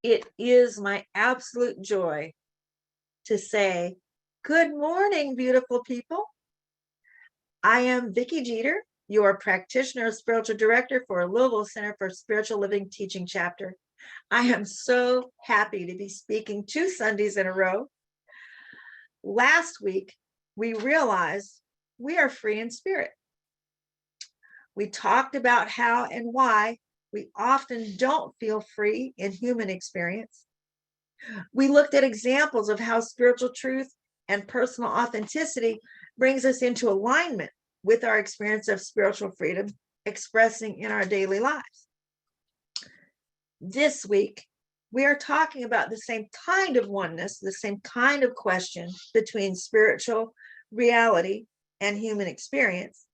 It is my absolute joy to say, good morning, beautiful people. I am Vicky Jeter, your practitioner, spiritual director for Louisville Center for Spiritual Living Teaching Chapter. I am so happy to be speaking 2 Sundays in a row. Last week, we realized we are free in spirit. We talked about how and why we often don't feel free in human experience. We looked at examples of how spiritual truth and personal authenticity brings us into alignment with our experience of spiritual freedom expressing in our daily lives. This week, we are talking about the same kind of oneness, the same kind of question between spiritual reality and human experience,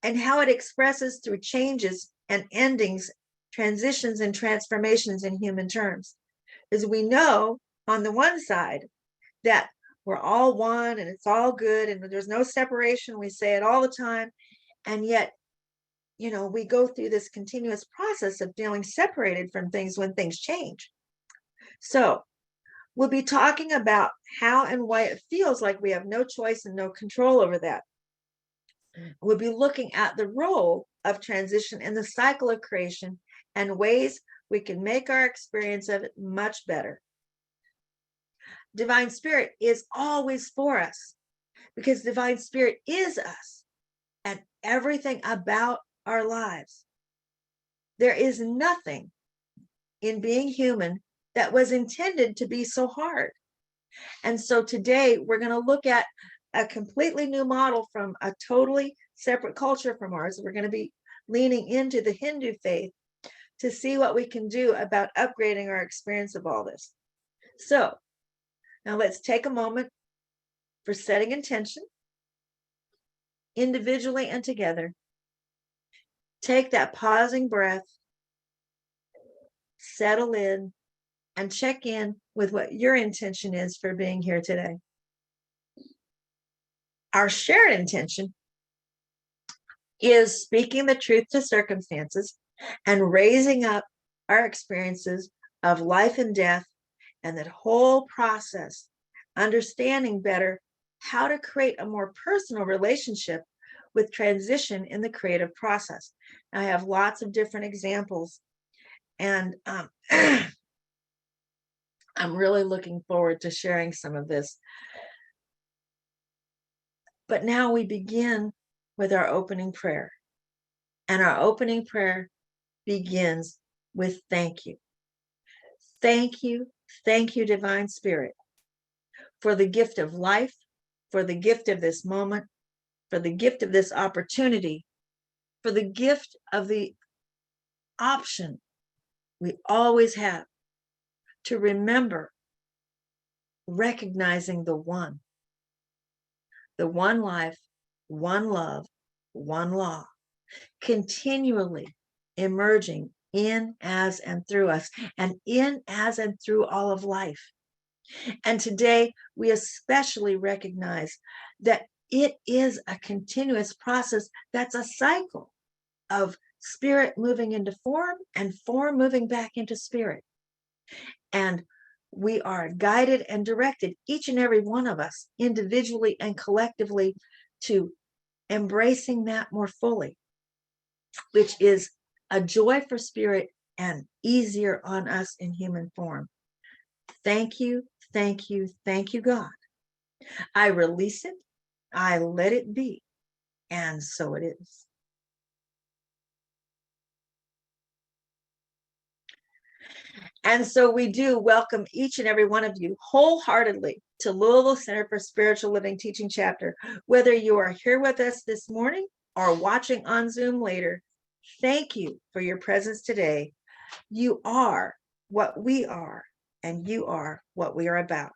and how it expresses through changes and endings, transitions and transformations in human terms. As we know, on the one side, that we're all one and it's all good and there's no separation. We say it all the time. And yet, we go through this continuous process of feeling separated from things when things change. So we'll be talking about how and why it feels like we have no choice and no control over that. We'll be looking at the role of transition in the cycle of creation and ways we can make our experience of it much better. Divine Spirit is always for us because Divine Spirit is us and everything about our lives. There is nothing in being human that was intended to be so hard. And so today we're going to look at a completely new model from a totally separate culture from ours. We're going to be leaning into the Hindu faith to see what we can do about upgrading our experience of all this. So now let's take a moment for setting intention, individually and together. Take that pausing breath, settle in, and check in with what your intention is for being here today. Our shared intention is speaking the truth to circumstances and raising up our experiences of life and death and that whole process, understanding better how to create a more personal relationship with transition in the creative process. Now, I have lots of different examples, and I'm really looking forward to sharing some of this. But now we begin with our opening prayer. And our opening prayer begins with thank you. Thank you, Divine Spirit, for the gift of life, for the gift of this moment, for the gift of this opportunity, for the gift of the option we always have to remember recognizing the one life, one love, one law, continually emerging in, as, and through us, and in, as, and through all of life. And today, we especially recognize that it is a continuous process that's a cycle of spirit moving into form and form moving back into spirit. And we are guided and directed, each and every one of us, individually and collectively, to embracing that more fully, which is a joy for spirit and easier on us in human form. Thank you, God. I release it, I let it be, and so it is. And so we do welcome each and every one of you wholeheartedly to Louisville Center for Spiritual Living Teaching Chapter. Whether you are here with us this morning or watching on Zoom later, thank you for your presence today. You are what we are, and you are what we are about.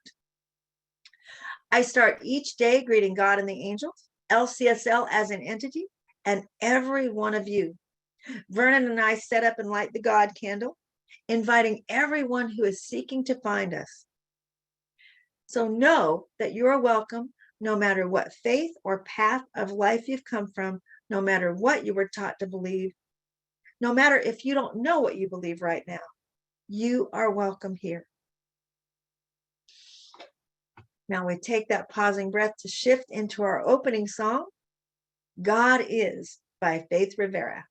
I start each day greeting God and the angels, LCSL as an entity, and every one of you. Vernon and I set up and light the God candle, inviting everyone who is seeking to find us. So know that you are welcome, no matter what faith or path of life you've come from, no matter what you were taught to believe, no matter if you don't know what you believe right now. You are welcome here. Now we take that pausing breath to shift into our opening song, God Is by Faith Rivera.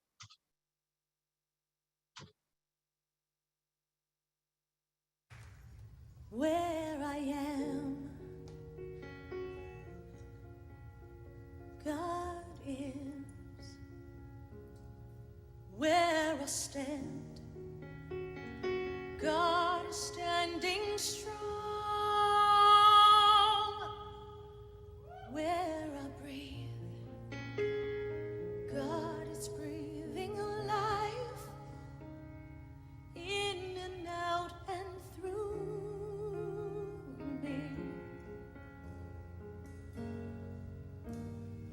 Where I am, God is. Where I stand, God is standing strong. Where I breathe, God is breathing life in and out and through me.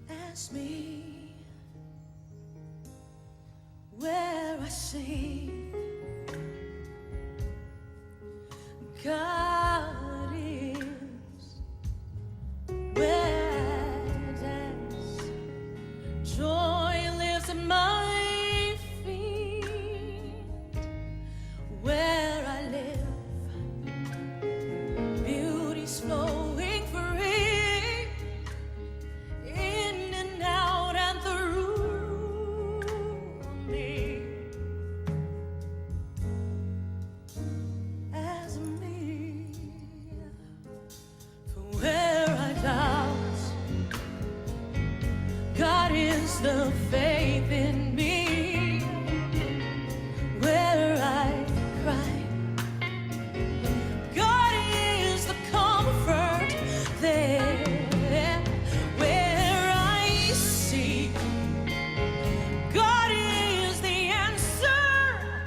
Ask me where I sing, God is. Where I dance, joy lives at my feet. Where I live, beauty's flowing free, in and out and through me. As me, for where I doubt, God is the faith in me. Where I cry, God is the comfort there. Where I seek, God is the answer.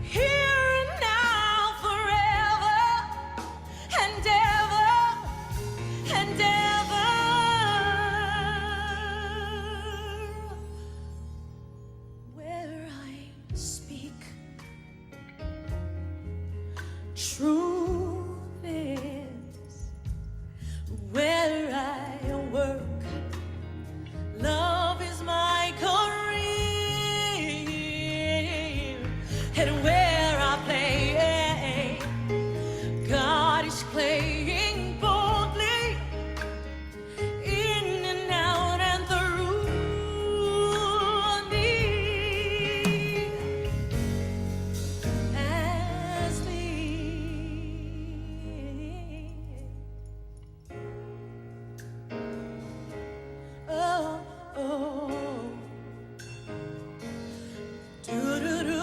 Here and now, forever and ever and ever. Where I speak, truth is. Where I work, love is my career. And where I play, God is playing boldly, in and out and through me. As me, oh, oh, do-do-do.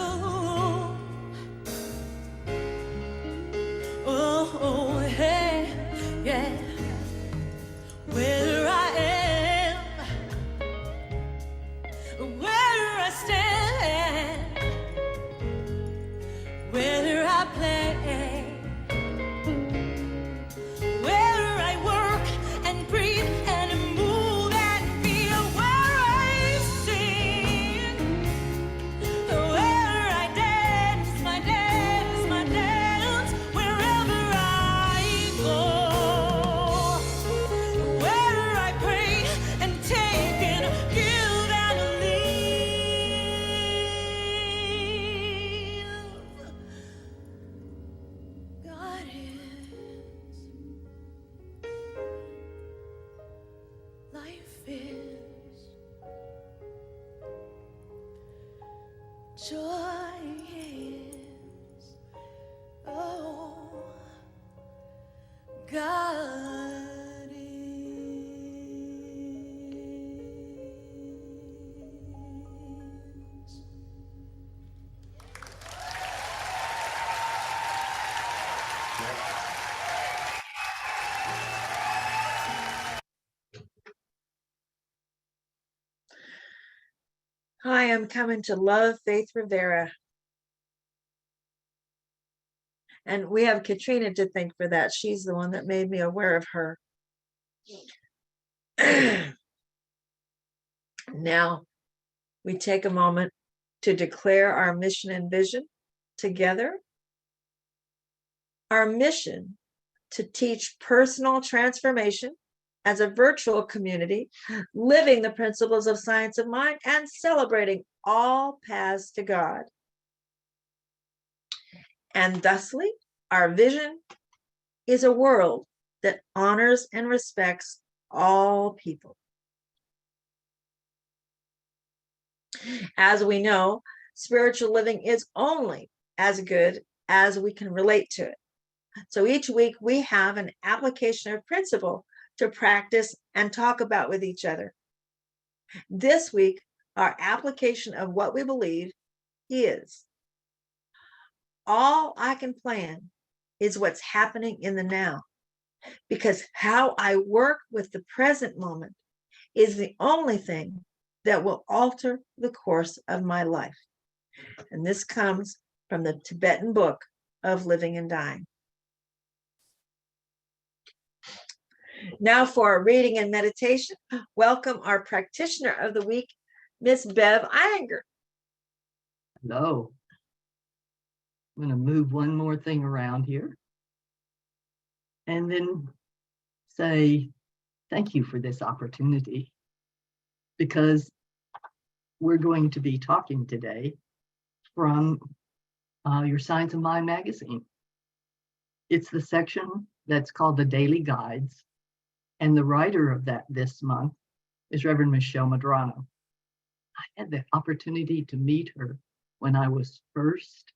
Oh, oh, hey, yeah. Where I am, where I stand, where I play, where I work and breathe and move and feel, where I sing, where I dance, my dance, my dance, wherever I go, where I pray and take and give and leave. God is, life is, joy is, oh, God is. Hi, I'm coming to love Faith Rivera. And we have Katrina to thank for that. She's the one that made me aware of her. Now, we take a moment to declare our mission and vision together. Our mission to teach personal transformation as a virtual community, living the principles of science of mind and celebrating all paths to God. And thusly, our vision is a world that honors and respects all people. As we know, spiritual living is only as good as we can relate to it. So each week we have an application of principle to practice and talk about with each other. This week, our application of what we believe is all I can plan is what's happening in the now, because how I work with the present moment is the only thing that will alter the course of my life. And this comes from the Tibetan book of Living and Dying. Now for our reading and meditation, welcome our practitioner of the week, Miss Bev Iyengar. Hello. I'm going to move one more thing around here and then say thank you for this opportunity, because we're going to be talking today from your Science of Mind magazine. It's the section that's called the Daily Guides, and the writer of that this month is Reverend Michelle Madrano. I had the opportunity to meet her when I was first,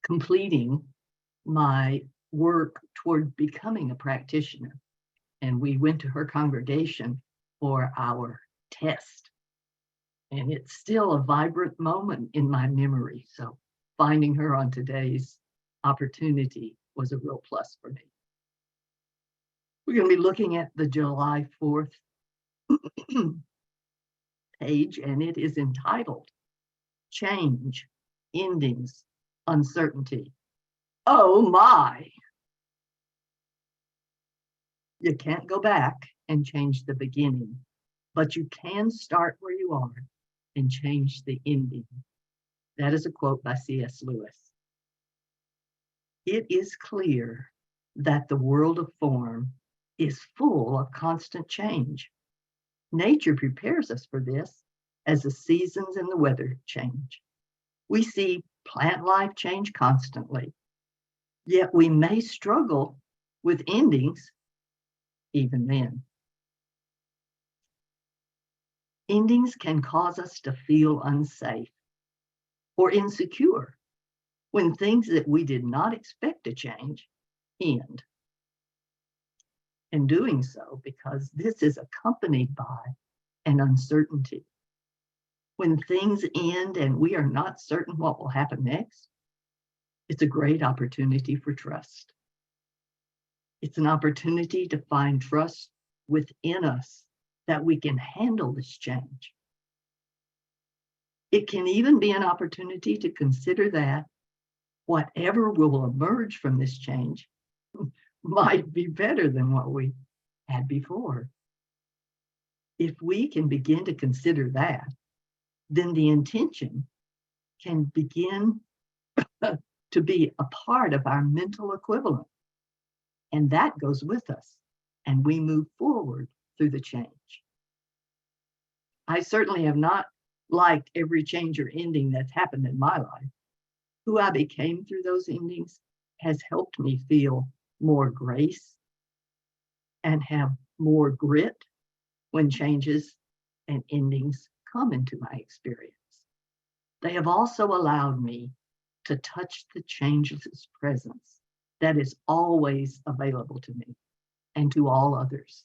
completing my work toward becoming a practitioner. And we went to her congregation for our test. And it's still a vibrant moment in my memory. So finding her on today's opportunity was a real plus for me. We're going to be looking at the July 4th page, and it is entitled Change, Endings, Uncertainty. Oh my! You can't go back and change the beginning, but you can start where you are and change the ending. That is a quote by C.S. Lewis. It is clear that the world of form is full of constant change. Nature prepares us for this as the seasons and the weather change. We see plant life change constantly, yet we may struggle with endings even then. Endings can cause us to feel unsafe or insecure when things that we did not expect to change end. And doing so because this is accompanied by an uncertainty. When things end and we are not certain what will happen next, it's a great opportunity for trust. It's an opportunity to find trust within us that we can handle this change. It can even be an opportunity to consider that whatever will emerge from this change might be better than what we had before. If we can begin to consider that, then the intention can begin to be a part of our mental equivalent. And that goes with us, and we move forward through the change. I certainly have not liked every change or ending that's happened in my life. Who I became through those endings has helped me feel more grace and have more grit when changes and endings come into my experience. They have also allowed me to touch the changeless presence that is always available to me and to all others.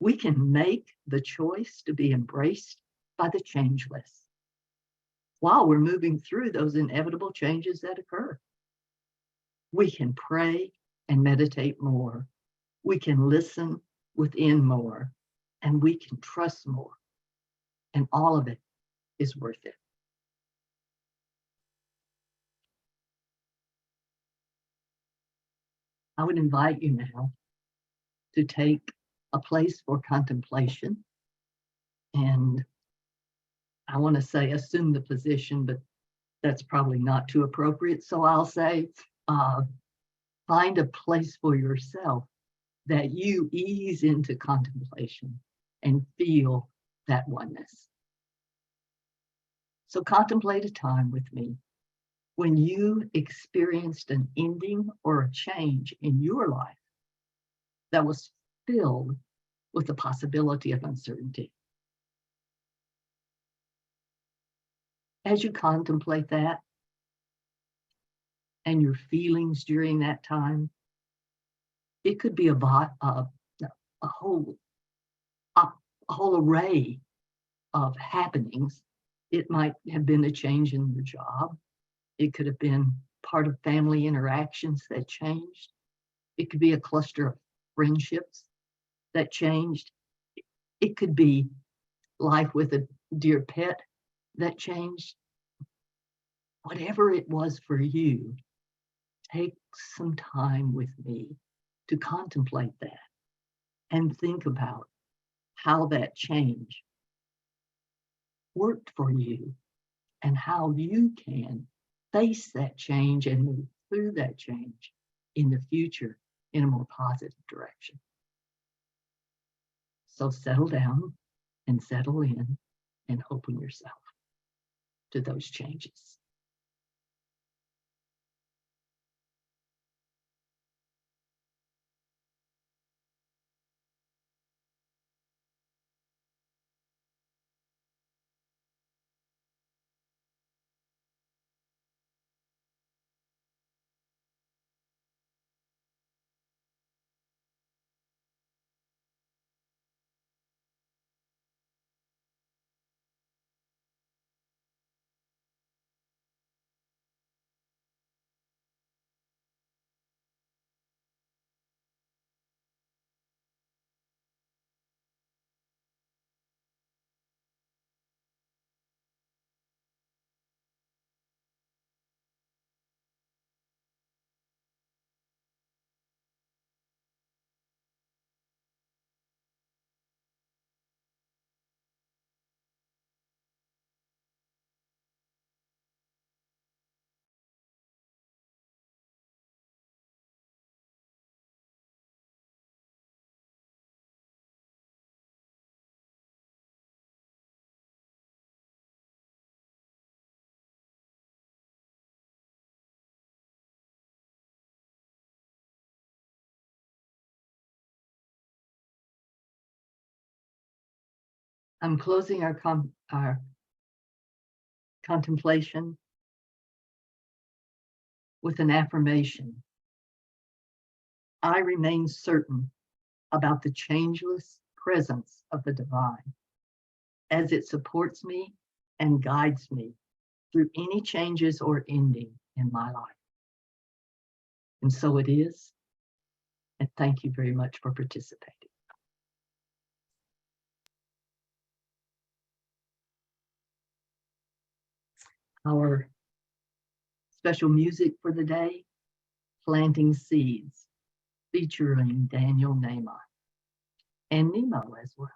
We can make the choice to be embraced by the changeless while we're moving through those inevitable changes that occur. We can pray and meditate more. We can listen within more, and we can trust more. And all of it is worth it. I would invite you now to take a place for contemplation. And I want to say assume the position, but that's probably not too appropriate. So I'll say find a place for yourself that you ease into contemplation and feel that oneness. So contemplate a time with me when you experienced an ending or a change in your life that was filled with the possibility of uncertainty. As you contemplate that and your feelings during that time, it could be a whole array of happenings. It might have been a change in your job. It could have been part of family interactions that changed. It could be a cluster of friendships that changed. It could be life with a dear pet that changed. Whatever it was for you, take some time with me to contemplate that and think about how that change worked for you and how you can face that change and move through that change in the future in a more positive direction. So settle down and settle in and open yourself to those changes. I'm closing our contemplation with an affirmation. I remain certain about the changeless presence of the divine as it supports me and guides me through any changes or ending in my life. And so it is. And thank you very much for participating. Our special music for the day, Planting Seeds, featuring Daniel Naaman and Nemo as well.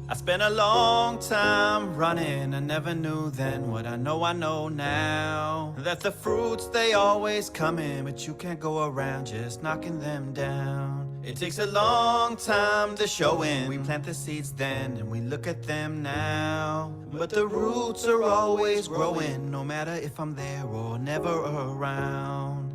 I spent a long time running, I never knew then what I know now. That the fruits, they always come in, but you can't go around just knocking them down. It takes a long time to show in. We plant the seeds then, and we look at them now. But the roots are always growing, no matter if I'm there or never around.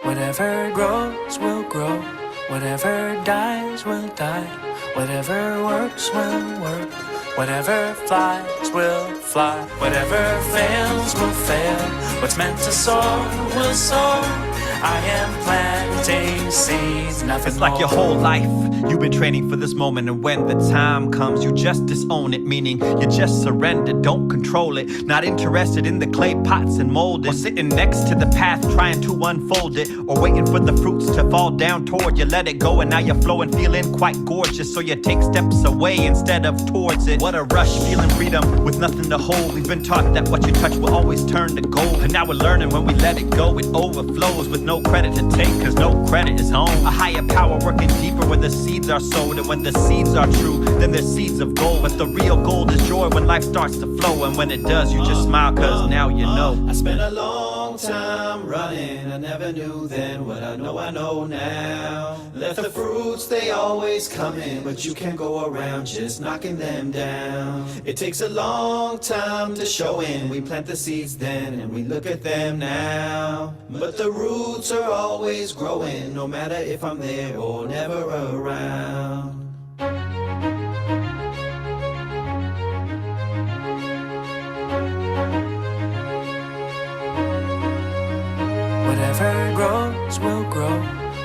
Whatever grows will grow, whatever dies will die, whatever works will work, whatever flies will fly, whatever fails will fail, what's meant to soar will soar. I am planting seeds, nothing It's like more. your whole life you've been training for this moment, and when the time comes you just disown it, meaning you just surrender, don't control it. Not interested in the clay pots and molding, or sitting next to the path trying to unfold it, or waiting for the fruits to fall down toward you. Let it go and now you're flowing, feeling quite gorgeous, so you take steps away instead of towards it. What a rush, feeling freedom with nothing to hold. We've been taught that what you touch will always turn to gold, and now we're learning when we let it go it overflows with no credit to take, cause no credit is home. A higher power working deeper where the seeds are sowed, and when the seeds are true then they're seeds of gold. But the real gold is joy when life starts to flow, and when it does you just smile cause now you know. I spent a long time running, I never knew then what I know now. Let the fruits, they always come in, but you can't go around just knocking them down. It takes a long time to show in, we plant the seeds then and we look at them now. But the roots are always growing, no matter if I'm there or never around. Whatever grows will grow,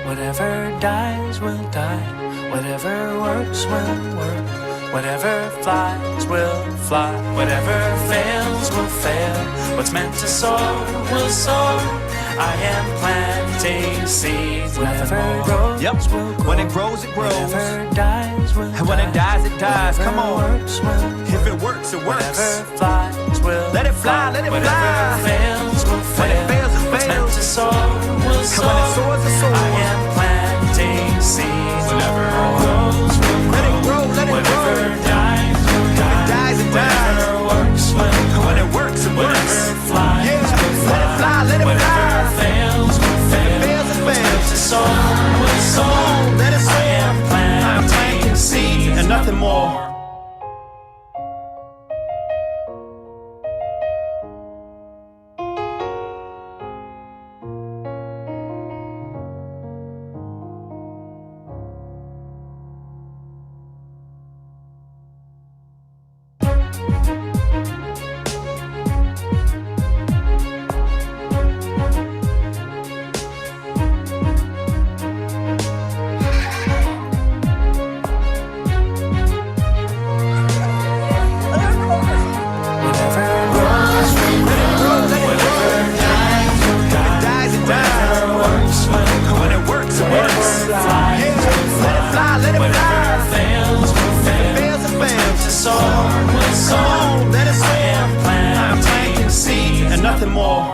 whatever dies will die, whatever works will work, whatever flies will fly, whatever fails will fail, what's meant to soar will soar. I am planting seeds. Whatever grows will grow, When it grows it grows, whatever dies will and when it dies it dies. Come on, works will if it works it works. whatever flies will Let it fly, let it whatever fly. fails will When it fail, fails it what's meant fails. to soar will And soar. when it soars it soars. I am planting seeds. Whatever grows will Let it grow, grow, let it whatever grow. dies will When it die, dies it dies. whatever works will And when it works it whatever works. flies Yeah, will let it fly, let it whatever fly. fails will fail, fails it what's meant fails. to soar will soar. on, let it I soar. am planting seeds And nothing more. Whatever grows will grow, whatever dies will die, It dies it dies. works will When it works it works. flies Yeah, let it fly, let it whatever fly. fails will fail, Fails it fails. to soar will Come soar. on, let it I soar. am planting seeds. And nothing more.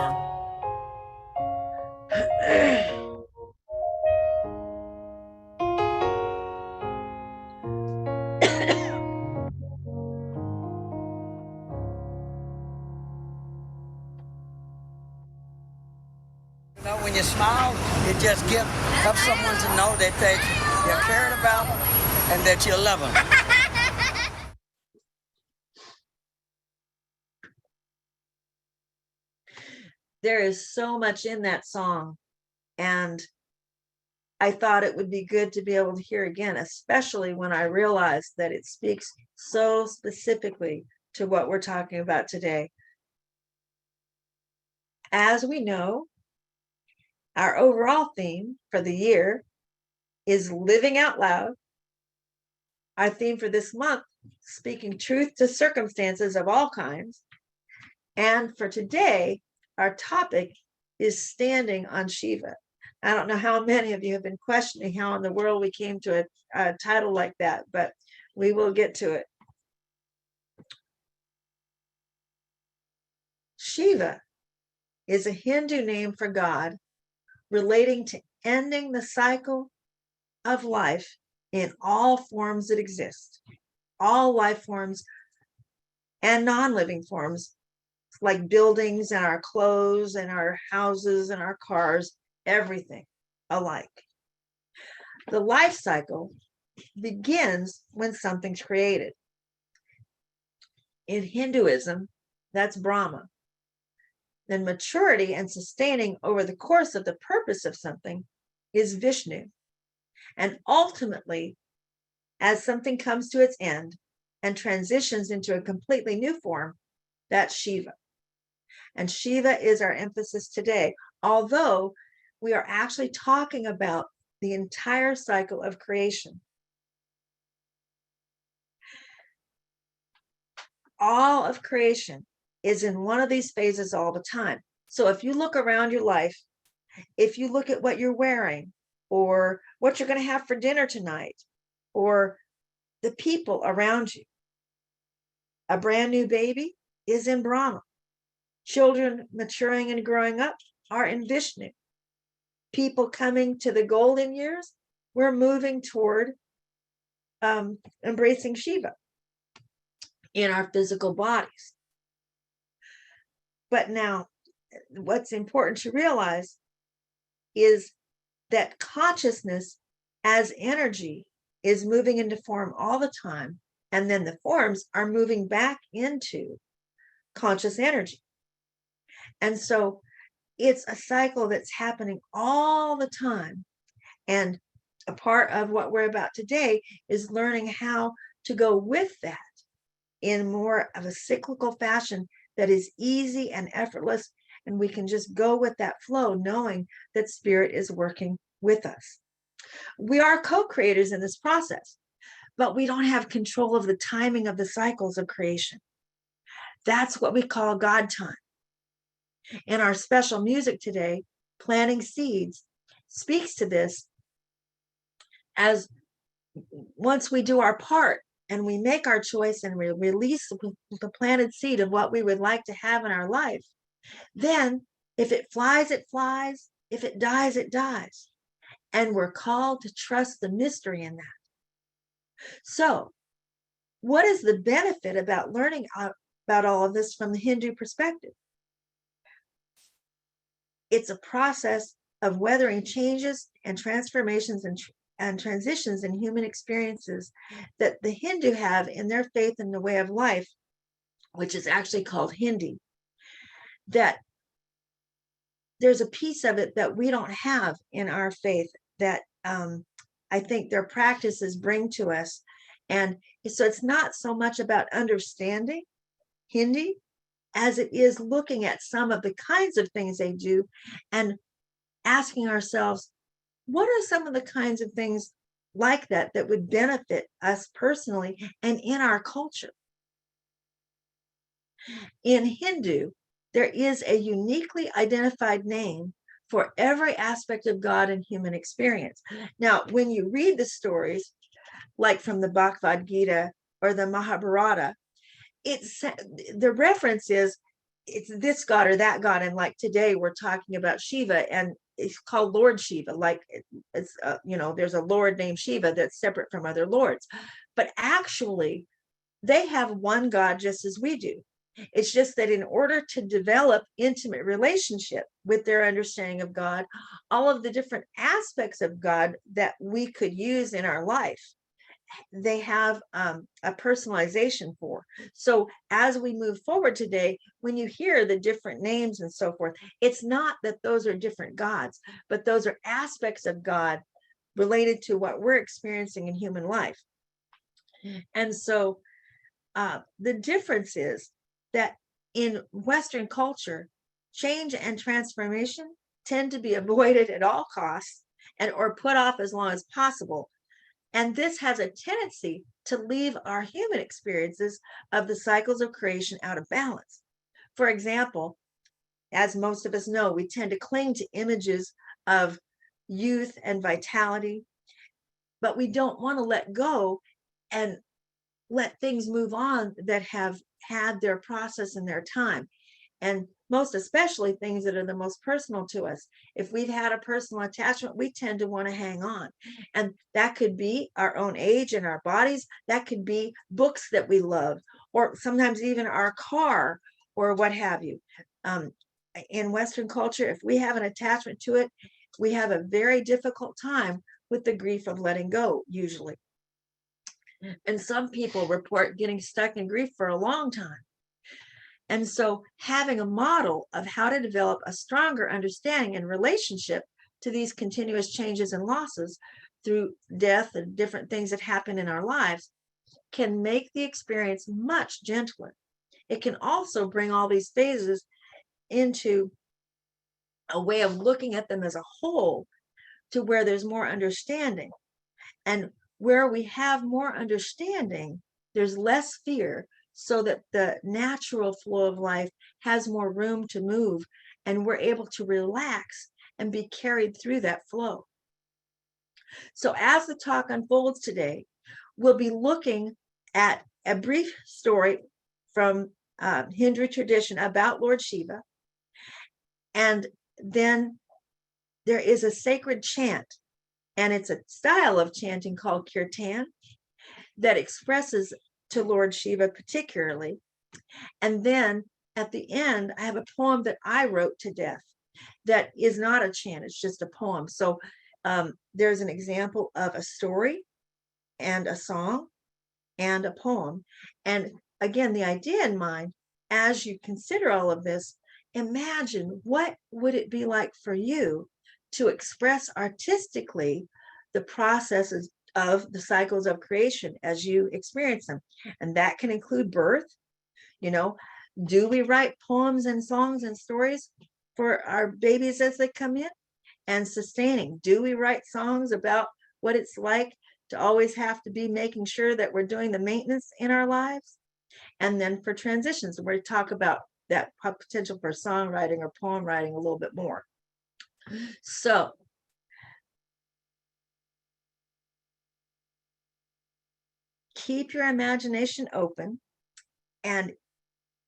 You know, when you smile, it just helps someone to know that you're cared about and that you love them. There is so much in that song, and I thought it would be good to be able to hear again, especially when I realized that it speaks so specifically to what we're talking about today. As we know, our overall theme for the year is living out loud. Our theme for this month, speaking truth to circumstances of all kinds. And for today, our topic is standing on Shiva. I don't know how many of you have been questioning how in the world we came to a title like that, but we will get to it. Shiva is a Hindu name for God, relating to ending the cycle of life in all forms that exist, all life forms and non-living forms, like buildings and our clothes and our houses and our cars, everything alike. The life cycle begins when something's created. In Hinduism, that's Brahma. Then maturity and sustaining over the course of the purpose of something is Vishnu. And ultimately, as something comes to its end and transitions into a completely new form, that's Shiva. And Shiva is our emphasis today, although we are actually talking about the entire cycle of creation. All of creation is in one of these phases all the time. So if you look around your life, if you look at what you're wearing, or what you're going to have for dinner tonight, or the people around you, a brand new baby is in Brahma. Children maturing and growing up are in Vishnu. People coming to the golden years, we're moving toward embracing Shiva in our physical bodies. But now, what's important to realize is that consciousness as energy is moving into form all the time, and then the forms are moving back into conscious energy. And so it's a cycle that's happening all the time. And a part of what we're about today is learning how to go with that in more of a cyclical fashion that is easy and effortless. And we can just go with that flow, knowing that spirit is working with us. We are co-creators in this process, but we don't have control of the timing of the cycles of creation. That's what we call God time. In our special music today, Planting Seeds speaks to this, as once we do our part and we make our choice and we release the planted seed of what we would like to have in our life, then if it flies, it flies. If it dies, it dies. And we're called to trust the mystery in that. So what is the benefit about learning about all of this from the Hindu perspective? It's a process of weathering changes and transformations and transitions in human experiences that the Hindu have in their faith and the way of life, which is actually called Hindi. That there's a piece of it that we don't have in our faith that I think their practices bring to us. And so it's not so much about understanding Hindi as it is looking at some of the kinds of things they do and asking ourselves, what are some of the kinds of things like that that would benefit us personally and in our culture? In Hindu, there is a uniquely identified name for every aspect of God and human experience. Now, when you read the stories, like from the Bhagavad Gita or the Mahabharata, it's the reference is it's this God or that God. And like today we're talking about Shiva, and it's called Lord Shiva. Like it's there's a Lord named Shiva that's separate from other lords, but actually they have one God just as we do. It's just that in order to develop intimate relationship with their understanding of God, all of the different aspects of God that we could use in our life, they have a personalization for. So as we move forward today, when you hear the different names and so forth, it's not that those are different gods, but those are aspects of God related to what we're experiencing in human life. And so the difference is that in Western culture, change and transformation tend to be avoided at all costs or put off as long as possible. And this has a tendency to leave our human experiences of the cycles of creation out of balance. For example, as most of us know, we tend to cling to images of youth and vitality, but we don't want to let go and let things move on that have had their process and their time. And most especially things that are the most personal to us. If we've had a personal attachment, we tend to want to hang on. And that could be our own age and our bodies. That could be books that we love, or sometimes even our car or what have you. In Western culture, if we have an attachment to it, we have a very difficult time with the grief of letting go, usually. And some people report getting stuck in grief for a long time. And so having a model of how to develop a stronger understanding and relationship to these continuous changes and losses through death and different things that happen in our lives can make the experience much gentler. It can also bring all these phases into a way of looking at them as a whole to where there's more understanding. And where we have more understanding, there's less fear, so that the natural flow of life has more room to move, and we're able to relax and be carried through that flow. So as the talk unfolds today, we'll be looking at a brief story from Hindu tradition about Lord Shiva. And then there is a sacred chant, and it's a style of chanting called kirtan that expresses to Lord Shiva particularly. And then at the end, I have a poem that I wrote to death that is not a chant, it's just a poem. So there's an example of a story and a song and a poem. And again, the idea in mind, as you consider all of this, imagine what would it be like for you to express artistically the processes of the cycles of creation as you experience them. And that can include birth. You know, do we write poems and songs and stories for our babies as they come in? And sustaining, do we write songs about what it's like to always have to be making sure that we're doing the maintenance in our lives? And then for transitions, we're going to talk about that potential for songwriting or poem writing a little bit more. So keep your imagination open, and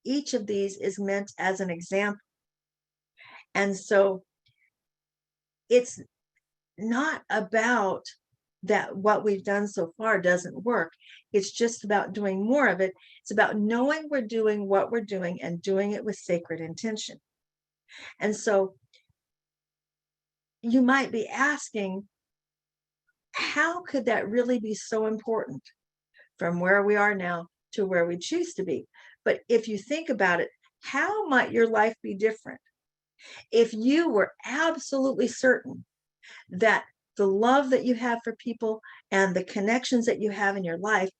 each of these is meant as an example. And so it's not about that what we've done so far doesn't work. It's just about doing more of it. It's about knowing we're doing what we're doing and doing it with sacred intention. And so you might be asking, how could that really be so important from where we are now to where we choose to be? But if you think about it, how might your life be different if you were absolutely certain that the love that you have for people and the connections that you have in your life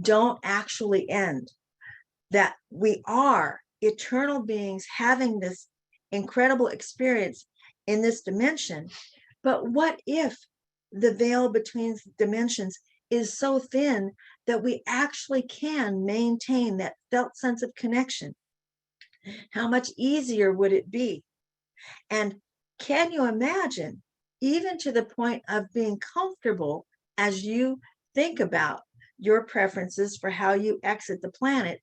don't actually end, that we are eternal beings having this incredible experience in this dimension? But what if the veil between dimensions is so thin that we actually can maintain that felt sense of connection? How much easier would it be? And can you imagine, even to the point of being comfortable as you think about your preferences for how you exit the planet,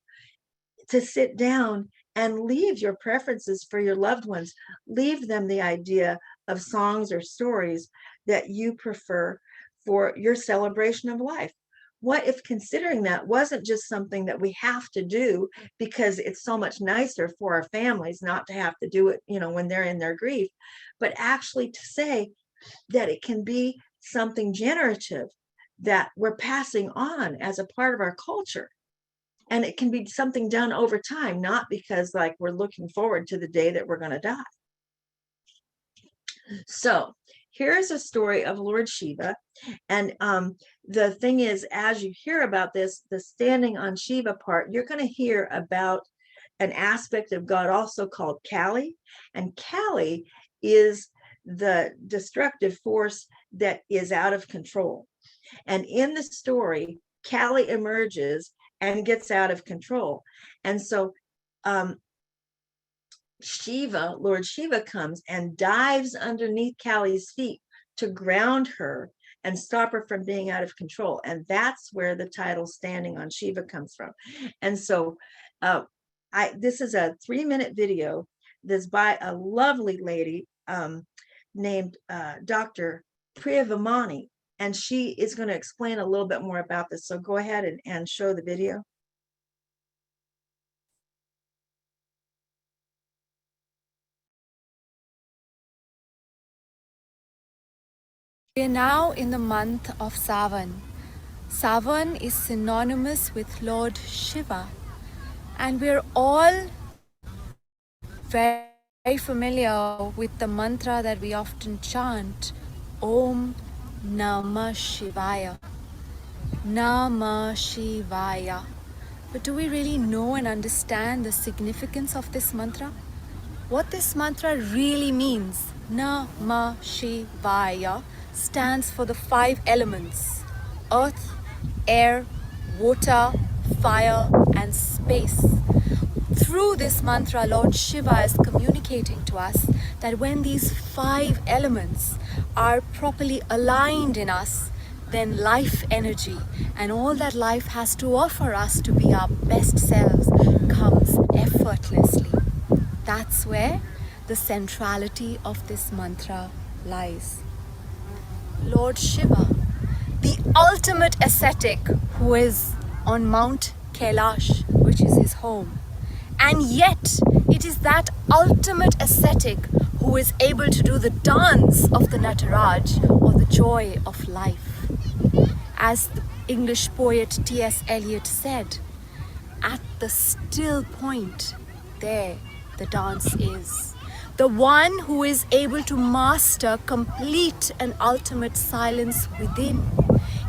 to sit down and leave your preferences for your loved ones, leave them the idea of songs or stories that you prefer for your celebration of life? What if considering that wasn't just something that we have to do because it's so much nicer for our families not to have to do it, you know, when they're in their grief, but actually to say that it can be something generative that we're passing on as a part of our culture. And it can be something done over time, not because like we're looking forward to the day that we're going to die. So here's a story of Lord Shiva. And the thing is, as you hear about this, the standing on Shiva part, you're going to hear about an aspect of God also called Kali. And Kali is the destructive force that is out of control. And in the story, Kali emerges and gets out of control. And so Shiva, Lord Shiva, comes and dives underneath Kali's feet to ground her and stop her from being out of control. And that's where the title Standing on Shiva comes from. And so this is a 3-minute video that's by a lovely lady named Dr. Priyavamani. And she is going to explain a little bit more about this. So go ahead and show the video. We are now in the month of Savan. Savan is synonymous with Lord Shiva, and we're all very familiar with the mantra that we often chant, Om Namah Shivaya. Namah Shivaya. But do we really know and understand the significance of this mantra? What this mantra really means, Namah Shivaya, stands for the 5 elements: earth, air, water, fire, and space. Through this mantra, Lord Shiva is communicating to us that when these 5 elements are properly aligned in us, then life energy and all that life has to offer us to be our best selves comes effortlessly. That's where the centrality of this mantra lies. Lord Shiva, the ultimate ascetic who is on Mount Kailash, which is his home. And yet, it is that ultimate ascetic who is able to do the dance of the Nataraj, or the joy of life. As the English poet T.S. Eliot said, at the still point, there the dance is. The one who is able to master complete and ultimate silence within,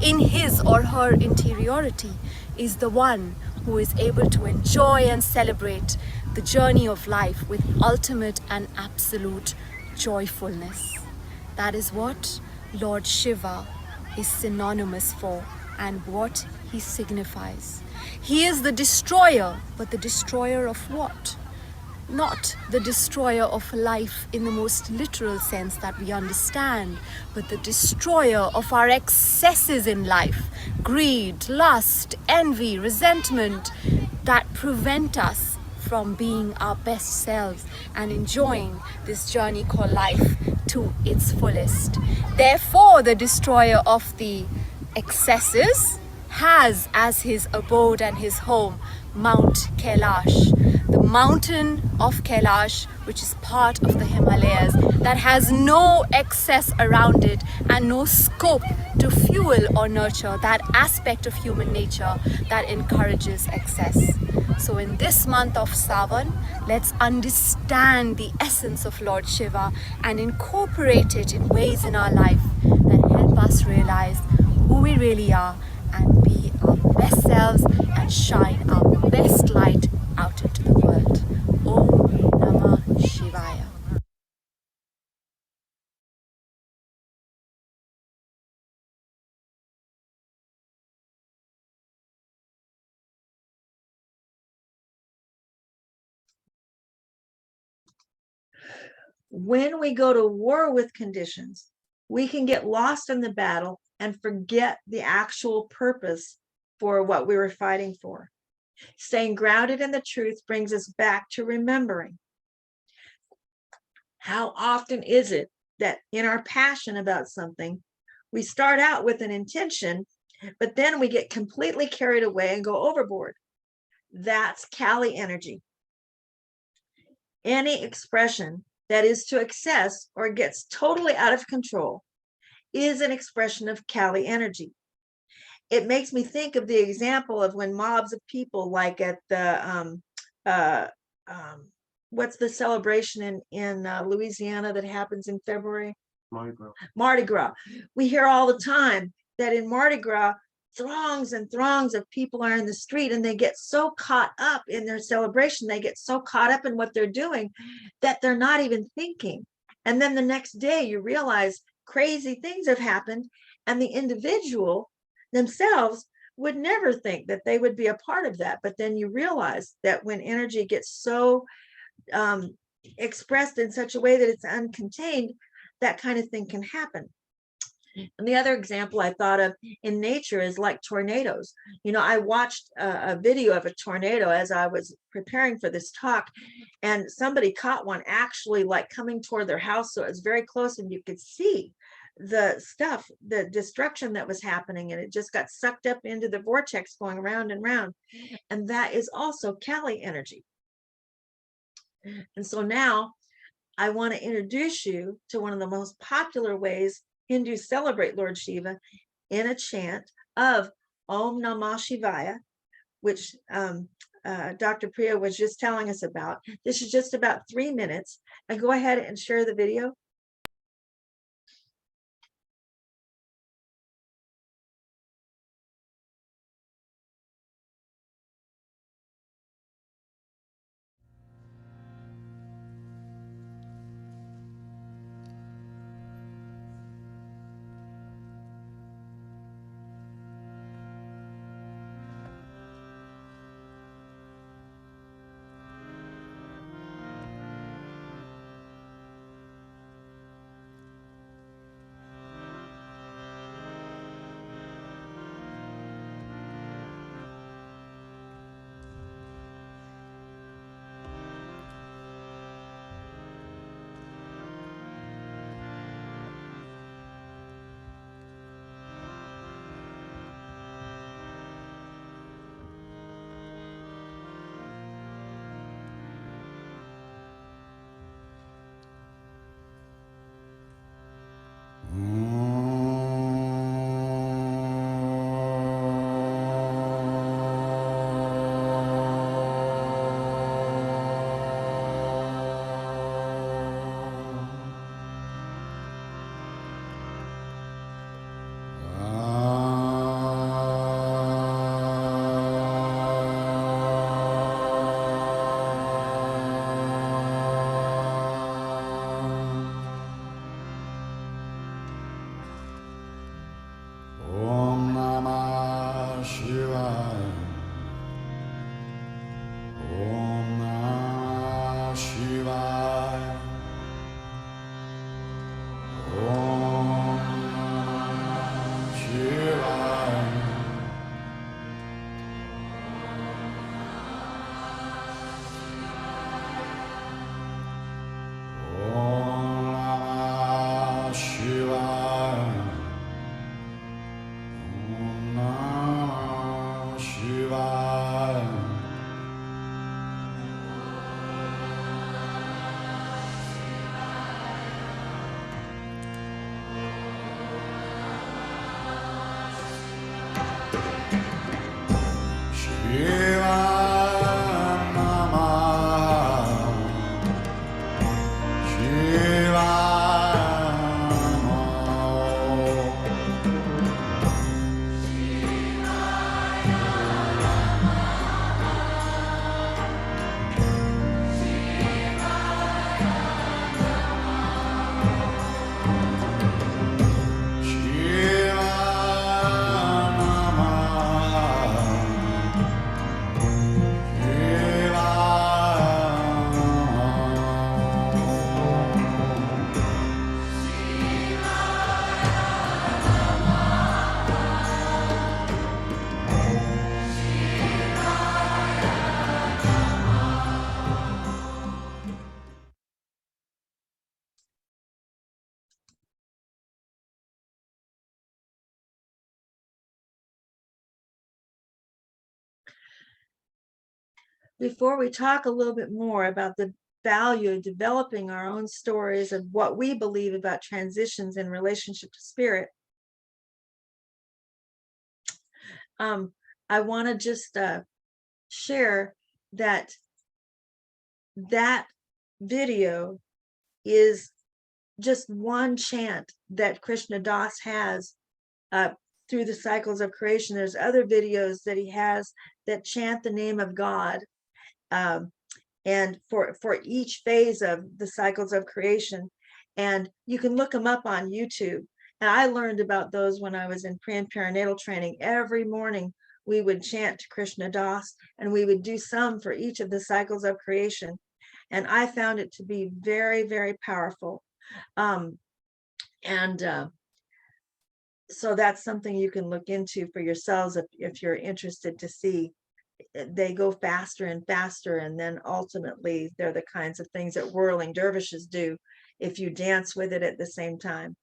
in his or her interiority, is the one who is able to enjoy and celebrate the journey of life with ultimate and absolute joyfulness. That is what Lord Shiva is synonymous for and what he signifies. He is the destroyer, but the destroyer of what? Not the destroyer of life in the most literal sense that we understand, but the destroyer of our excesses in life, greed, lust, envy, resentment, that prevent us from being our best selves and enjoying this journey called life to its fullest. Therefore, the destroyer of the excesses has as his abode and his home Mount Kailash, the mountain of Kailash, which is part of the Himalayas, that has no excess around it and no scope to fuel or nurture that aspect of human nature that encourages excess. So in this month of Savan, let's understand the essence of Lord Shiva and incorporate it in ways in our life that help us realize who we really are and be our best selves and shine our best light out into the world. Om Namah Shivaya. When we go to war with conditions, we can get lost in the battle and forget the actual purpose for what we were fighting for. Staying grounded in the truth brings us back to remembering. How often is it that in our passion about something, we start out with an intention, but then we get completely carried away and go overboard? That's Kali energy. Any expression that is to excess or gets totally out of control is an expression of Kali energy. It makes me think of the example of when mobs of people, like at the what's the celebration in Louisiana that happens in February? Mardi Gras. Mardi Gras. We hear all the time that in Mardi Gras, throngs and throngs of people are in the street, and they get so caught up in their celebration, they get so caught up in what they're doing that they're not even thinking. And then the next day you realize crazy things have happened, and the individual themselves would never think that they would be a part of that. But then you realize that when energy gets so expressed in such a way that it's uncontained, that kind of thing can happen. And the other example I thought of in nature is like tornadoes. You know, I watched a video of a tornado as I was preparing for this talk, and somebody caught one actually like coming toward their house. So it was very close and you could see the stuff, the destruction that was happening, and it just got sucked up into the vortex going round and round. And that is also Kali energy. And so now I want to introduce you to one of the most popular ways Hindus celebrate Lord Shiva, in a chant of Om Namah Shivaya, which Dr. Priya was just telling us about. This is just about 3 minutes. And go ahead and share the video. before we talk a little bit more about the value of developing our own stories of what we believe about transitions in relationship to spirit, I want to just share that that video is just one chant that Krishna Das has through the cycles of creation. There's other videos that he has that chant the name of God, and for each phase of the cycles of creation. And you can look them up on YouTube. And I learned about those when I was in pre and perinatal training. Every morning we would chant to Krishna Das, and we would do some for each of the cycles of creation. And I found it to be very, very powerful. So that's something you can look into for yourselves if you're interested to see. They go faster and faster, and then ultimately they're the kinds of things that whirling dervishes do if you dance with it at the same time.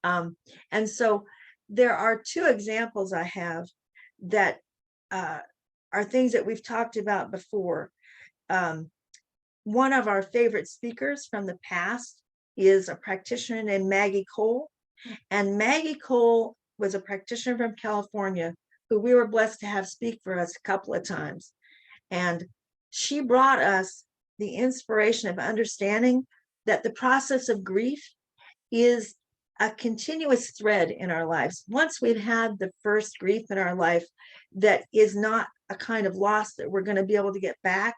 And so there are two examples I have that are things that we've talked about before. One of our favorite speakers from the past is a practitioner named Maggie Cole. And Maggie Cole was a practitioner from California who we were blessed to have speak for us a couple of times. And she brought us the inspiration of understanding that the process of grief is a continuous thread in our lives. Once we've had the first grief in our life, that is not a kind of loss that we're going to be able to get back.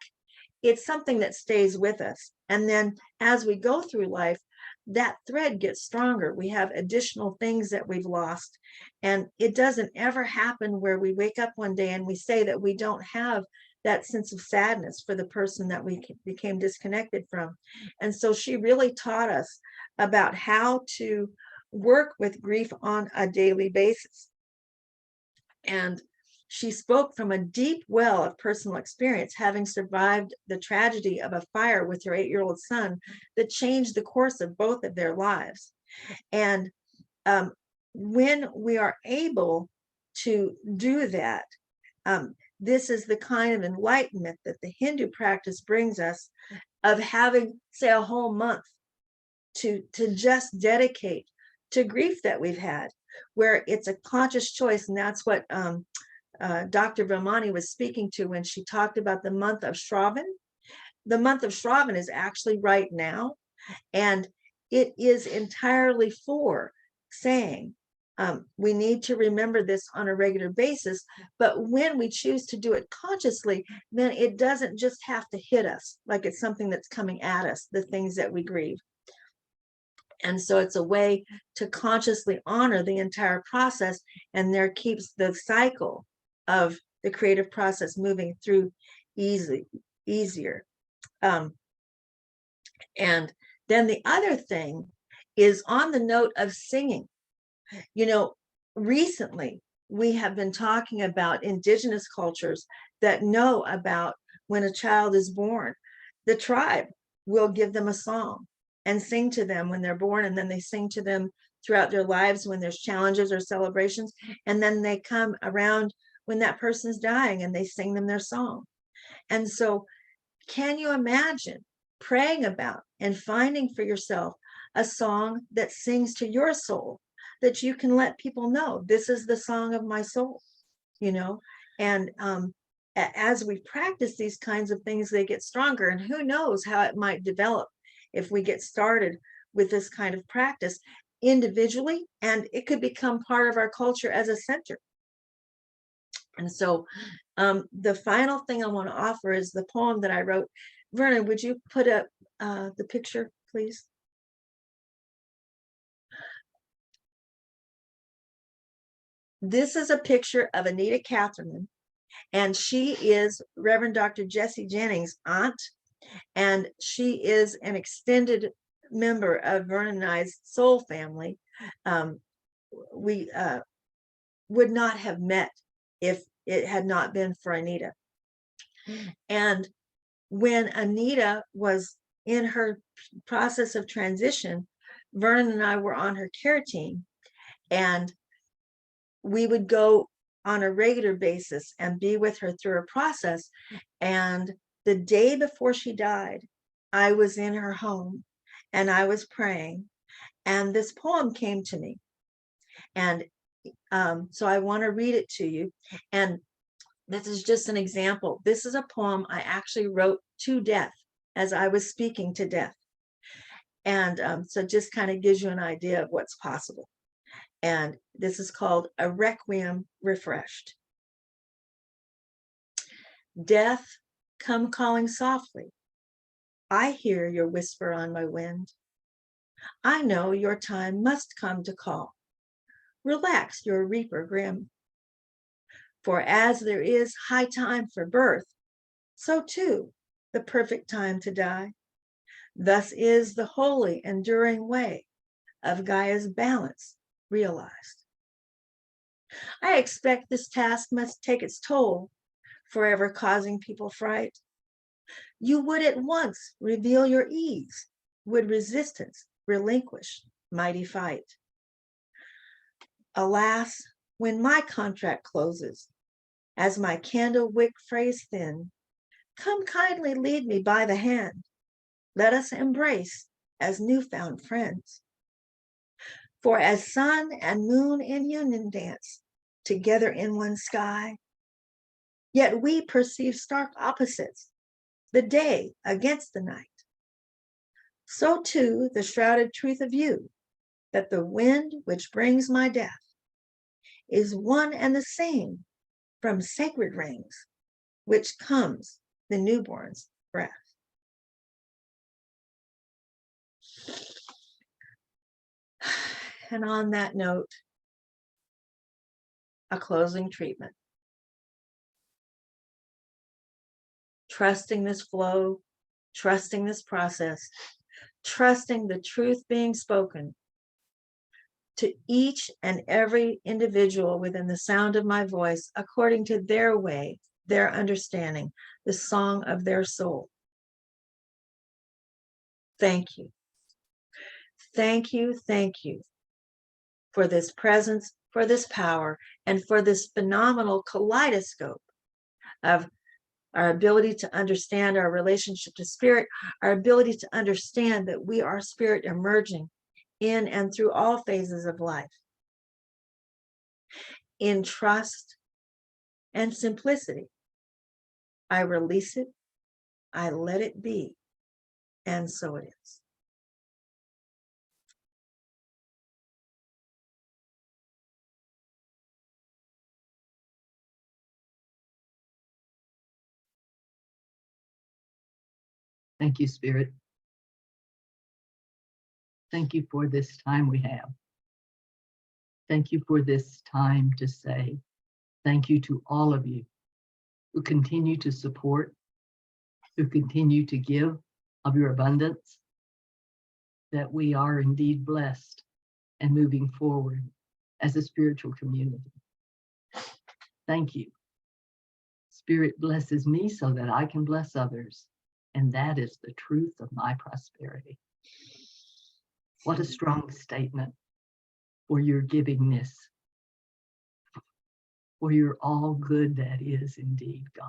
It's something that stays with us. And then as we go through life, that thread gets stronger. We have additional things that we've lost. And it doesn't ever happen where we wake up one day and we say that we don't have that sense of sadness for the person that we became disconnected from. And so she really taught us about how to work with grief on a daily basis. And she spoke from a deep well of personal experience, having survived the tragedy of a fire with her 8-year-old son that changed the course of both of their lives. And when we are able to do that, this is the kind of enlightenment that the Hindu practice brings us, of having, say, a whole month to just dedicate to grief that we've had, where it's a conscious choice. And that's what Dr. Vamani was speaking to when she talked about the month of Shravan. The month of Shravan is actually right now, and it is entirely for saying we need to remember this on a regular basis. But when we choose to do it consciously, then it doesn't just have to hit us like it's something that's coming at us, the things that we grieve. And so it's a way to consciously honor the entire process, and there keeps the cycle of the creative process moving through easier. And then the other thing is on the note of singing. You know, recently we have been talking about indigenous cultures that know about when a child is born, the tribe will give them a song and sing to them when they're born, and then they sing to them throughout their lives when there's challenges or celebrations, and then they come around when that person's dying and they sing them their song. And so can you imagine praying about and finding for yourself a song that sings to your soul, that you can let people know, this is the song of my soul, you know? And as we practice these kinds of things, they get stronger, and who knows how it might develop if we get started with this kind of practice individually, and it could become part of our culture as a center. And so the final thing I want to offer is the poem that I wrote. Vernon, would you put up the picture, please? This is a picture of Anita Catherman, and she is Reverend Dr. Jessie Jennings' aunt, and she is an extended member of Vernon and I's soul family. We would not have met if it had not been for Anita. And when Anita was in her process of transition, Vernon and I were on her care team, and we would go on a regular basis and be with her through her process. And the day before she died, I was in her home and I was praying, and this poem came to me. And so I want to read it to you. And this is just an example. This is a poem I actually wrote to death as I was speaking to death. And so it just kind of gives you an idea of what's possible. And this is called A Requiem Refreshed. Death, come calling softly. I hear your whisper on my wind. I know your time must come to call. Relax your reaper grim. For as there is high time for birth, so too the perfect time to die. Thus is the holy, enduring way of Gaia's balance realized. I expect this task must take its toll, forever causing people fright. You would at once reveal your ease, would resistance relinquish mighty fight. Alas, when my contract closes, as my candle wick frays thin, come kindly lead me by the hand. Let us embrace as newfound friends. For as sun and moon in union dance together in one sky, yet we perceive stark opposites, the day against the night. So too the shrouded truth of you, that the wind which brings my death is one and the same from sacred rings, which comes the newborn's breath. And on that note, a closing treatment. Trusting this flow, trusting this process, trusting the truth being spoken to each and every individual within the sound of my voice, according to their way, their understanding, the song of their soul. Thank you. Thank you, thank you for this presence, for this power, and for this phenomenal kaleidoscope of our ability to understand our relationship to spirit, our ability to understand that we are spirit emerging in and through all phases of life, in trust and simplicity. I release it, I let it be, and so it is. Thank you, Spirit. Thank you for this time we have. Thank you for this time to say thank you to all of you who continue to support, who continue to give of your abundance, that we are indeed blessed and moving forward as a spiritual community. Thank you. Spirit blesses me so that I can bless others, and that is the truth of my prosperity. What a strong statement for your givingness, for your all good that is indeed God.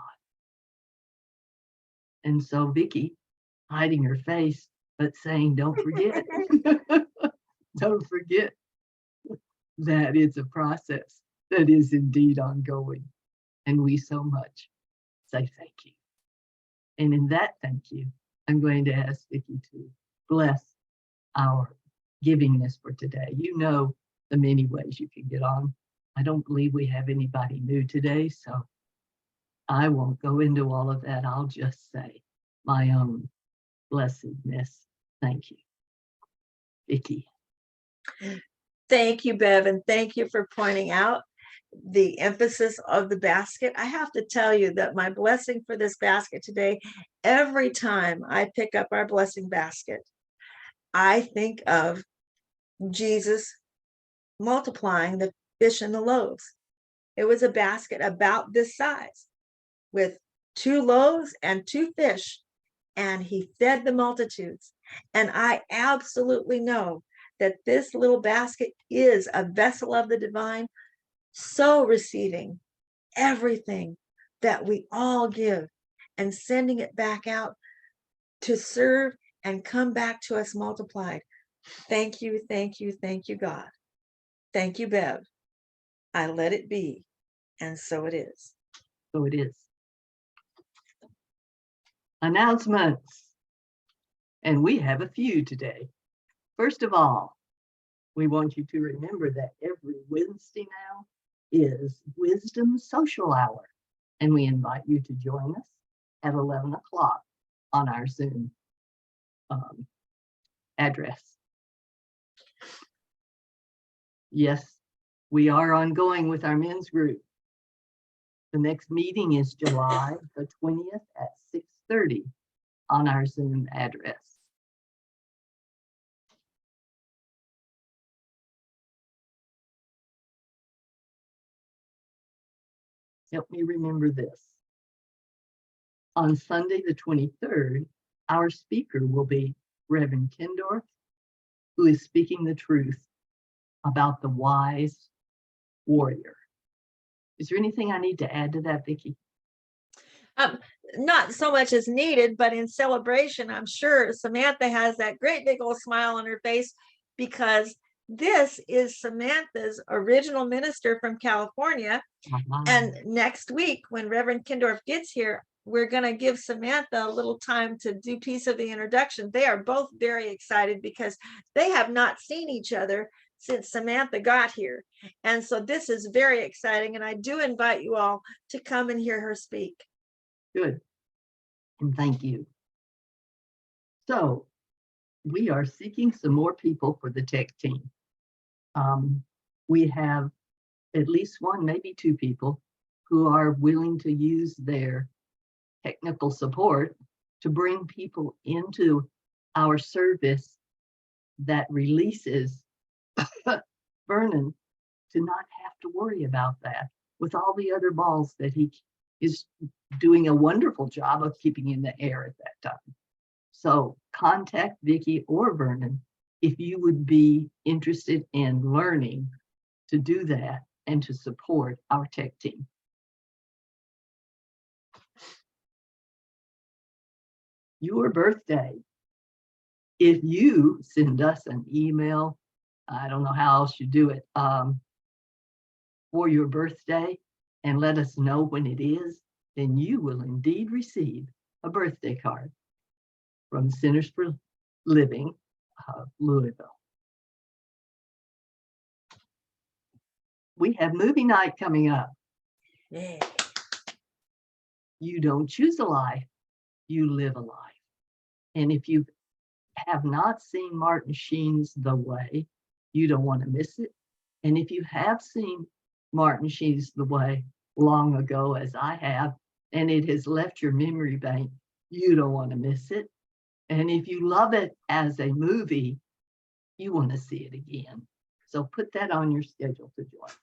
And so Vicky, hiding her face, but saying, don't forget, don't forget that it's a process that is indeed ongoing. And we so much say thank you. And in that thank you, I'm going to ask Vicky to bless our givingness for today. You know the many ways you can get on. I don't believe we have anybody new today, so I won't go into all of that. I'll just say my own blessedness. Thank you. Vicky. Thank you, Bev, and thank you for pointing out the emphasis of the basket. I have to tell you that my blessing for this basket today, every time I pick up our blessing basket, I think of Jesus multiplying the fish and the loaves. It was a basket about this size with 2 loaves and 2 fish, and he fed the multitudes. And I absolutely know that this little basket is a vessel of the divine, so receiving everything that we all give and sending it back out to serve and come back to us multiplied. Thank you, thank you, thank you, God. Thank you, Bev. I let it be, and so it is. So it is. Announcements. And we have a few today. First of all, we want you to remember that every Wednesday now is Wisdom Social Hour. And we invite you to join us at 11 o'clock on our Zoom address. Yes, we are ongoing with our men's group. The next meeting is July the 20th at 6:30 on our Zoom address. Help me remember this. On Sunday the 23rd, our speaker will be Reverend Kendorf, who is speaking the truth about the wise warrior. Is there anything I need to add to that, Vicky? Not so much as needed, but in celebration, I'm sure Samantha has that great big old smile on her face because this is Samantha's original minister from California. And next week, when Reverend Kindorf gets here, we're going to give Samantha a little time to do piece of the introduction. They are both very excited because they have not seen each other since Samantha got here. And so this is very exciting. And I do invite you all to come and hear her speak. Good. And thank you. So we are seeking some more people for the tech team. We have at least one, maybe two people who are willing to use their technical support to bring people into our service that releases Vernon to not have to worry about that with all the other balls that he is doing a wonderful job of keeping in the air at that time. So contact Vicky or Vernon if you would be interested in learning to do that and to support our tech team. Your birthday. If you send us an email, I don't know how else you do it, for your birthday and let us know when it is, then you will indeed receive a birthday card from Centers for Living, Louisville. We have movie night coming up. Yeah. You don't choose a life, you live a life. And if you have not seen Martin Sheen's The Way, you don't want to miss it. And if you have seen Martin Sheen's The Way long ago, as I have, and it has left your memory bank, you don't want to miss it. And if you love it as a movie, you want to see it again. So put that on your schedule to join us.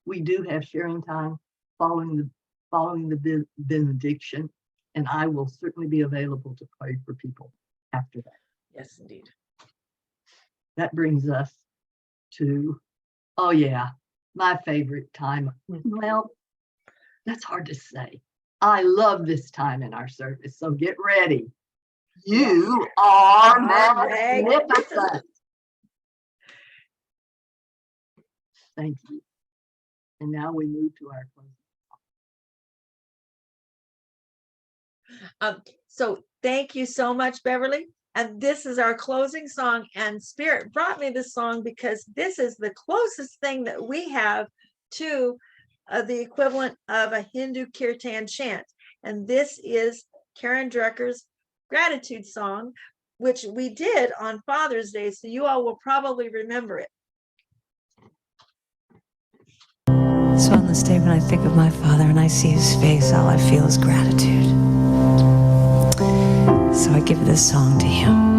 We do have sharing time following the benediction, and I will certainly be available to pray for people after that. Yes, indeed. That brings us to, oh yeah, my favorite time. Well, that's hard to say. I love this time in our service, so get ready. You are magnificent. Thank you. And now we move to our closing. So thank you so much, Beverly. And this is our closing song. And Spirit brought me this song because this is the closest thing that we have to the equivalent of a Hindu kirtan chant. And this is Karen Drucker's gratitude song, which we did on Father's Day. So you all will probably remember it. So on this day, when I think of my father and I see his face, all I feel is gratitude. So I give this song to him.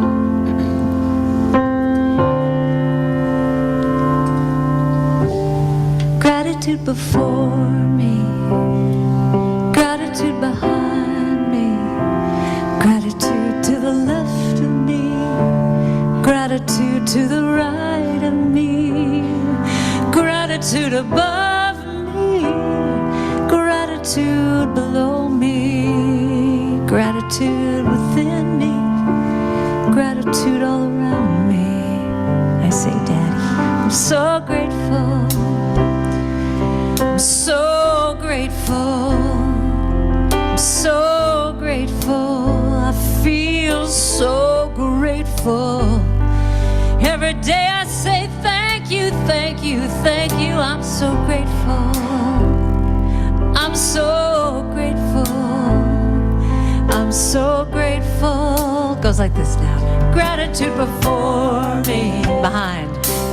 Gratitude before me, gratitude behind me, gratitude to the left of me, gratitude to the right of me, gratitude Gratitude above me, gratitude below me, gratitude within me, gratitude all around me. I say, Daddy, I'm so grateful. I'm so grateful. I'm so grateful. I feel so grateful. Every day I say thank you, thank you, thank you. I'm so grateful. I'm so grateful. I'm so grateful. Goes like this now. Gratitude before me, behind.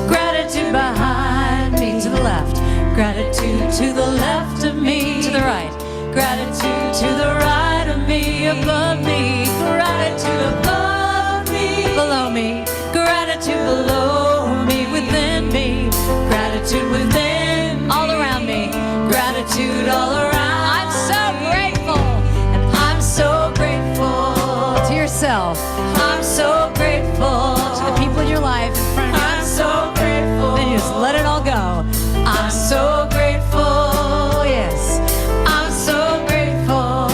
Gratitude behind me, to the left. Gratitude to the left of me, to the right. Gratitude to the right of me, above me. Gratitude above me, below me. Gratitude below me, within me. Gratitude within, all around me. Gratitude all around. I'm so grateful, and I'm so grateful to yourself. I'm so grateful to the people in your life in front of you. I'm so grateful. Then you just let it all go. I'm so grateful, yes. I'm so grateful.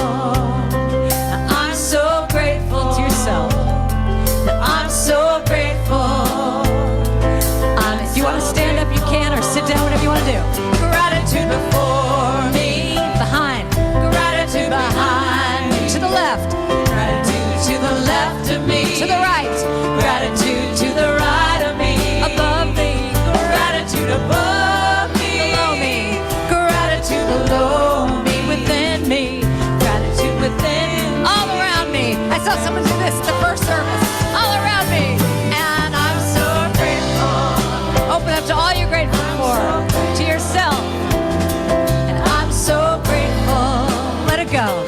I'm so grateful to yourself. I'm so grateful. If you want to stand up, you can, or sit down, whatever you want to do. Gratitude before me, behind. Gratitude behind me, to the left. Gratitude to the left of me, to the right. Gratitude to the right of me, above me. Gratitude above me, below me. Gratitude below me, within me. Gratitude within, all around me. I saw someone do this at the first service. All around me. And I'm so grateful. Open up to all you're grateful for. To yourself. And I'm so grateful. Let it go.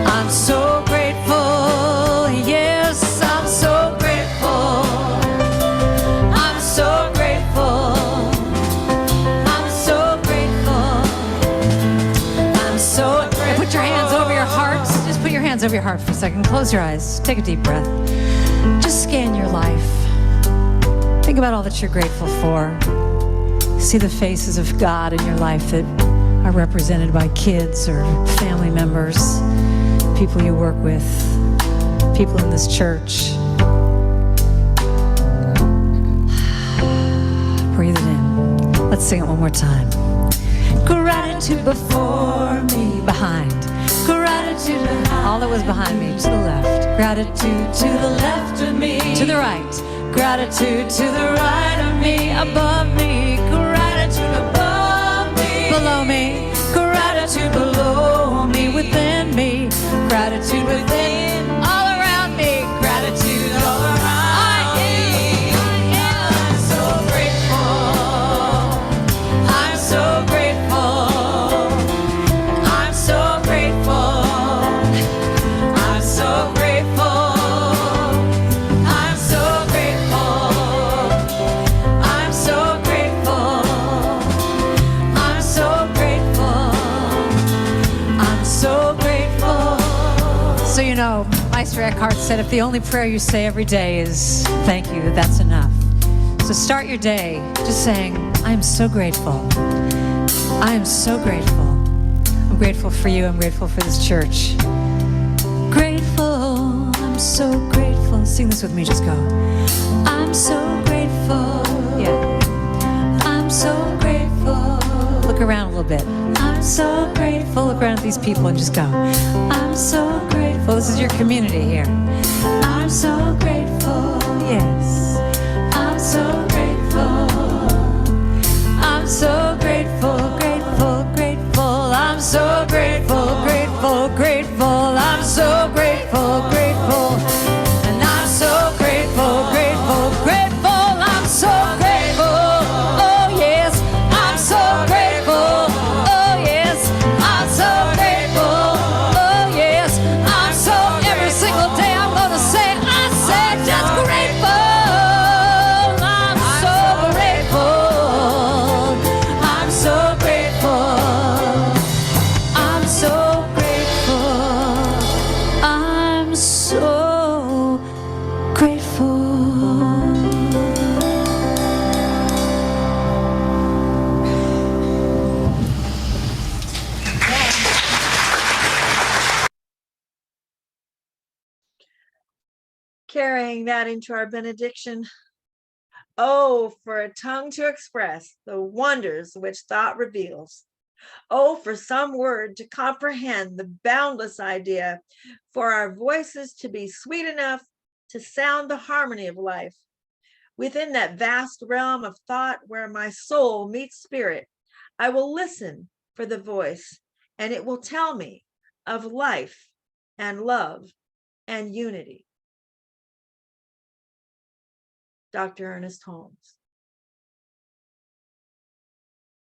I'm so grateful. Yes, I'm so grateful. I'm so grateful. I'm so grateful. I'm so grateful. Put your hands over your heart. Just put your hands over your heart for a second. Close your eyes. Take a deep breath. Just scan your life. Think about all that you're grateful for. See the faces of God in your life that are represented by kids or family members, people you work with, people in this church. Breathe it in. Let's sing it one more time. Gratitude before me, behind. Gratitude behind. All that was behind me, to the left. Gratitude to the left of me, to the right. Gratitude to the right of me, above me. Gratitude above me, below me. Gratitude below me, within me. Gratitude within, all around me. Gratitude all around me. I'm so grateful. I'm so grateful. I'm so grateful. I'm so grateful. I'm so grateful. I'm so grateful. I'm so grateful. I'm so grateful. So you know, Meister Eckhart said if the only prayer you say every day is thank you, that's enough. So start your day just saying, I am so grateful. I am so grateful. I'm grateful for you. I'm grateful for this church. Grateful. I'm so grateful. Sing this with me. Just go. I'm so grateful. Yeah. I'm so grateful. Look around a little bit. I'm so grateful. Look around at these people and just go. I'm so grateful. This is your community here. I'm so grateful. Yes. I'm so grateful. I'm so grateful, grateful, grateful. I'm so grateful, grateful, grateful. I'm so grateful, grateful. And I'm so grateful, grateful, grateful. I'm so grateful. Oh yes, I'm so grateful. Oh yes, I'm so grateful. Oh yes, I'm so every single day I'm gonna Carrying that into our benediction. Oh, for a tongue to express the wonders which thought reveals. Oh, for some word to comprehend the boundless idea, for our voices to be sweet enough to sound the harmony of life. Within that vast realm of thought where my soul meets spirit, I will listen for the voice, and it will tell me of life and love and unity. Dr. Ernest Holmes.